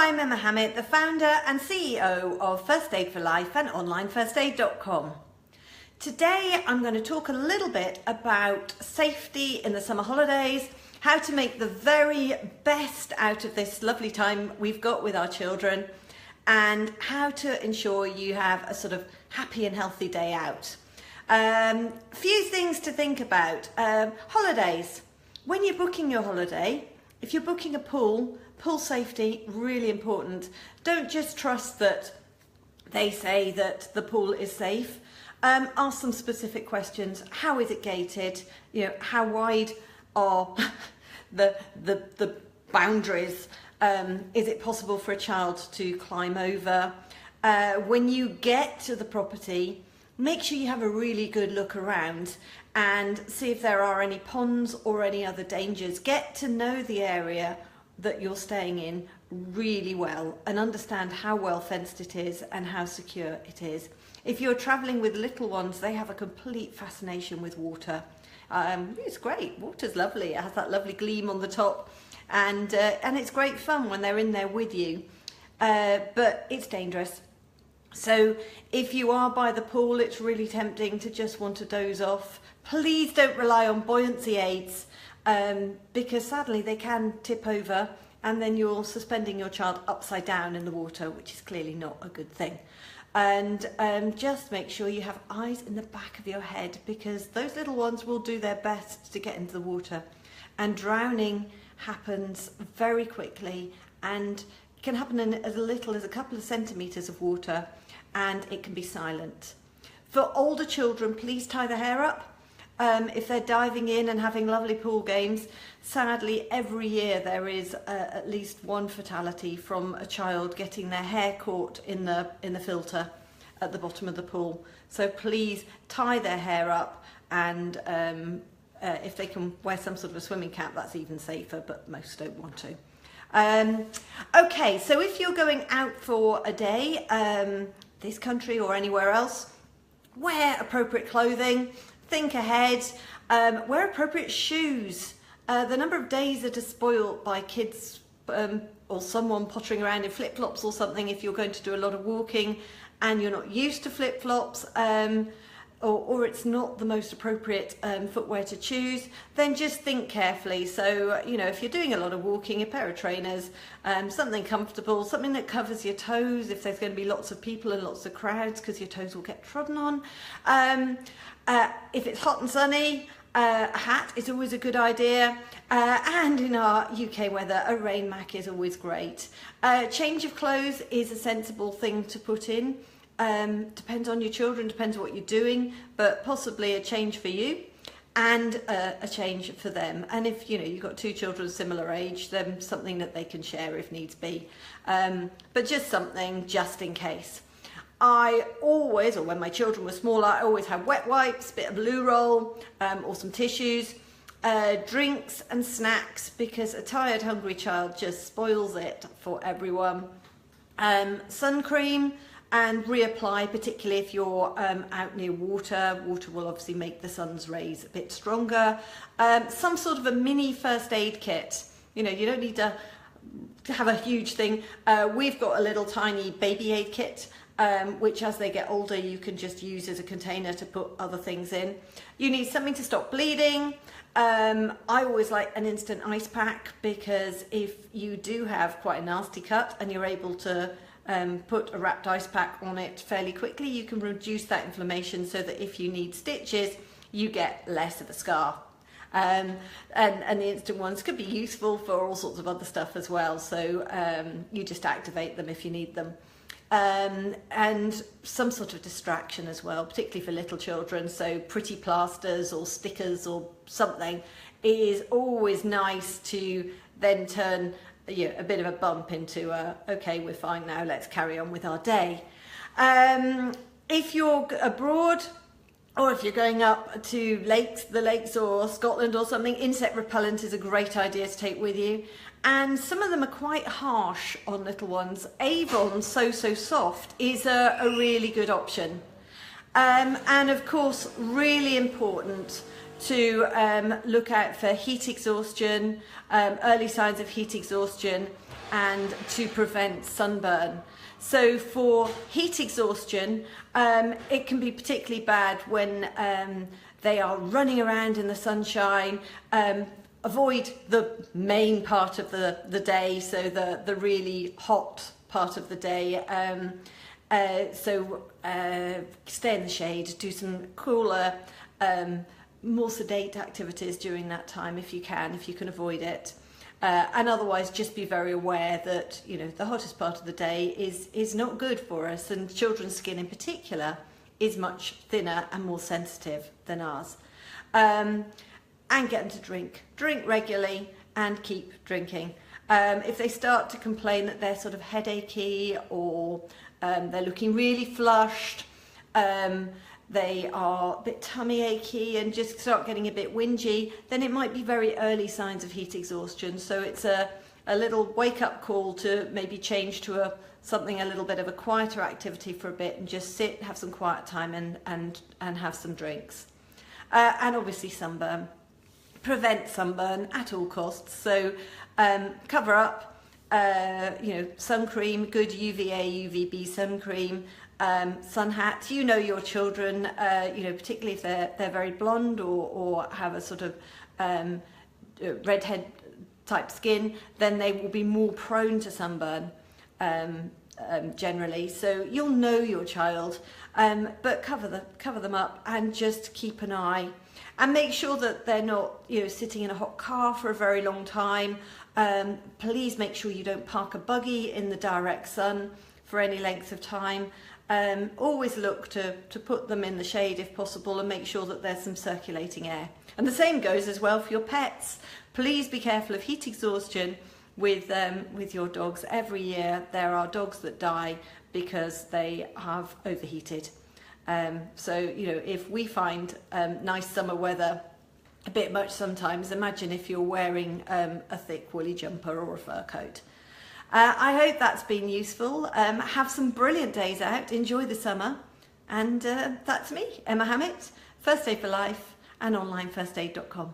I'm Emma Hammett, the founder and CEO of First Aid for Life and onlinefirstaid.com. Today I'm going to talk a little bit about safety in the summer holidays, how to make the very best out of this lovely time we've got with our children, and how to ensure you have a sort of happy and healthy day out. Few things to think about. Holidays. When you're booking your holiday, if you're booking a pool safety, really important. Don't just trust that they say that the pool is safe. Ask some specific questions. How is it gated? You know, how wide are the boundaries? Is it possible for a child to climb over? When you get to the property, make sure you have a really good look around and see if there are any ponds or any other dangers. Get to know the area that you're staying in really well and understand how well fenced it is and how secure it is. If you're traveling with little ones, they have a complete fascination with water. It's great, water's lovely, it has that lovely gleam on the top, and it's great fun when they're in there with you, but it's dangerous. So if you are by the pool, it's really tempting to just want to doze off. Please don't rely on buoyancy aids, because sadly they can tip over and then you're suspending your child upside down in the water, which is clearly not a good thing. And just make sure you have eyes in the back of your head, because those little ones will do their best to get into the water, and drowning happens very quickly and can happen in as little as a couple of centimetres of water, and it can be silent. For older children, please tie the hair up. If they're diving in and having lovely pool games, sadly every year there is at least one fatality from a child getting their hair caught in the filter at the bottom of the pool. So please tie their hair up, and if they can wear some sort of a swimming cap, that's even safer, but most don't want to. Okay, so if you're going out for a day, this country or anywhere else, wear appropriate clothing. Think ahead, wear appropriate shoes. The number of days that are spoilt by kids or someone pottering around in flip-flops or something, if you're going to do a lot of walking and you're not used to flip-flops, or it's not the most appropriate footwear to choose, then just think carefully. So, you know, if you're doing a lot of walking, a pair of trainers, something comfortable, something that covers your toes if there's going to be lots of people and lots of crowds, because your toes will get trodden on. If it's hot and sunny, a hat is always a good idea, and in our UK weather, a rain mac is always great. Change of clothes is a sensible thing to put in. Depends on your children, depends on what you're doing, but possibly a change for you and a change for them. And if you've got two children similar age, then something that they can share if needs be, but just something just in case. I always, or when my children were smaller, I always had wet wipes, bit of loo roll, or some tissues, drinks and snacks, because a tired, hungry child just spoils it for everyone. Sun cream, and reapply, particularly if you're out near water. Water will obviously make the sun's rays a bit stronger. Some sort of a mini first aid kit. You don't need to have a huge thing. We've got a little tiny baby aid kit, which as they get older you can just use as a container to put other things in. You need something to stop bleeding. I always like an instant ice pack, because if you do have quite a nasty cut and you're able to put a wrapped ice pack on it fairly quickly, you can reduce that inflammation so that if you need stitches, you get less of a scar. And the instant ones could be useful for all sorts of other stuff as well, so you just activate them if you need them. And some sort of distraction as well, particularly for little children, so pretty plasters or stickers or something is always nice to then turn a bit of a bump into okay, we're fine now, let's carry on with our day. If you're abroad, or if you're going up to the lakes or Scotland or something, insect repellent is a great idea to take with you. And some of them are quite harsh on little ones. Avon So Soft is a really good option. And of course, really important, to look out for heat exhaustion, early signs of heat exhaustion, and to prevent sunburn. So for heat exhaustion, it can be particularly bad when they are running around in the sunshine. Avoid the main part of the day, so the really hot part of the day. Stay in the shade, do some cooler, more sedate activities during that time if you can avoid it. And otherwise just be very aware that, you know, the hottest part of the day is not good for us, and children's skin in particular is much thinner and more sensitive than ours. And get them to drink regularly and keep drinking. If they start to complain that they're sort of headachy, or they're looking really flushed, they are a bit tummy achy and just start getting a bit whingy, then it might be very early signs of heat exhaustion. So it's a little wake-up call to maybe change to something a little bit of a quieter activity for a bit, and just sit, have some quiet time, and have some drinks. And obviously sunburn. Prevent sunburn at all costs. So cover up, sun cream, good UVA, UVB sun cream, sun hat. You know your children, particularly if they're very blonde or have a sort of redhead type skin, then they will be more prone to sunburn generally. So you'll know your child, but cover them up and just keep an eye. And make sure that they're not, sitting in a hot car for a very long time. Please make sure you don't park a buggy in the direct sun for any length of time. Always look to put them in the shade if possible, and make sure that there's some circulating air. And the same goes as well for your pets. Please be careful of heat exhaustion with your dogs. Every year there are dogs that die because they have overheated. If we find nice summer weather a bit much sometimes, imagine if you're wearing a thick woolly jumper or a fur coat. I hope that's been useful. Have some brilliant days out, enjoy the summer, and that's me, Emma Hammett, First Aid for Life and onlinefirstaid.com.